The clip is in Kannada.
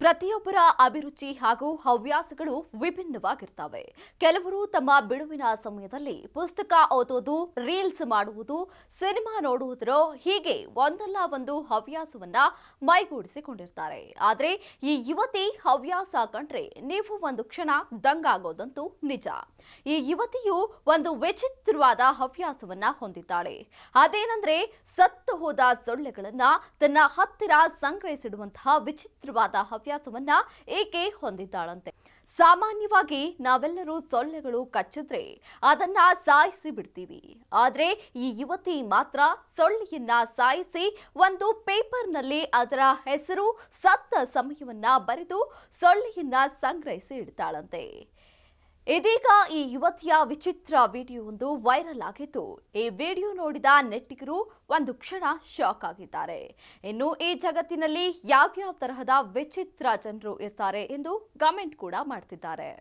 ಪ್ರತಿಯೊಬ್ಬರ ಅಭಿರುಚಿ ಹಾಗೂ ಹವ್ಯಾಸಗಳು ವಿಭಿನ್ನವಾಗಿರ್ತವೆ. ಕೆಲವರು ತಮ್ಮ ಬಿಡುವಿನ ಸಮಯದಲ್ಲಿ ಪುಸ್ತಕ ಓದೋದು, ರೀಲ್ಸ್ ಮಾಡುವುದು, ಸಿನಿಮಾ ನೋಡುವುದರೋ ಹೀಗೆ ಒಂದಲ್ಲ ಒಂದು ಹವ್ಯಾಸವನ್ನ ಮೈಗೂಡಿಸಿಕೊಂಡಿರ್ತಾರೆ. ಆದರೆ ಈ ಯುವತಿ ಹವ್ಯಾಸ ಕಂಡ್ರೆ ನೀವು ಒಂದು ಕ್ಷಣ ದಂಗಾಗೋದಂತೂ ನಿಜ. ಈ ಯುವತಿಯು ಒಂದು ವಿಚಿತ್ರವಾದ ಹವ್ಯಾಸವನ್ನ ಹೊಂದಿದ್ದಾಳೆ. ಅದೇನೆಂದ್ರೆ ಸತ್ತು ಹೋದ ಸೊಳ್ಳೆಗಳನ್ನ ತನ್ನ ಹತ್ತಿರ ಸಂಗ್ರಹಿಸಿಡುವಂತಹ ವಿಚಿತ್ರವಾದ ಹವ್ಯಾಸವನ್ನ ಏಕೆ ಹೊಂದಿದ್ದಾಳಂತೆ. ಸಾಮಾನ್ಯವಾಗಿ ನಾವೆಲ್ಲರೂ ಸೊಳ್ಳೆಗಳು ಕಚ್ಚಿದ್ರೆ ಅದನ್ನ ಸಾಯಿಸಿ ಬಿಡ್ತೀವಿ. ಆದ್ರೆ ಈ ಯುವತಿ ಮಾತ್ರ ಸೊಳ್ಳೆಯನ್ನ ಸಾಯಿಸಿ ಒಂದು ಪೇಪರ್ನಲ್ಲಿ ಅದರ ಹೆಸರು, ಸತ್ತ ಸಮಯವನ್ನ ಬರೆದು ಸೊಳ್ಳೆಯನ್ನ ಸಂಗ್ರಹಿಸಿ ಇಡ್ತಾಳಂತೆ. ಇದೀಗ ಈ ಯುವತಿಯ ವಿಚಿತ್ರ ವಿಡಿಯೋವೊಂದು ವೈರಲ್ ಆಗಿದ್ದು, ಈ ವಿಡಿಯೋ ನೋಡಿದ ನೆಟ್ಟಿಗರು ಒಂದು ಕ್ಷಣ ಶಾಕ್ ಆಗಿದ್ದಾರೆ. ಇನ್ನು ಈ ಜಗತ್ತಿನಲ್ಲಿ ಯಾವ್ಯಾವ ತರಹದ ವಿಚಿತ್ರ ಜನರು ಇರ್ತಾರೆ ಎಂದು ಕಮೆಂಟ್ ಕೂಡ ಮಾಡ್ತಿದ್ದಾರೆ.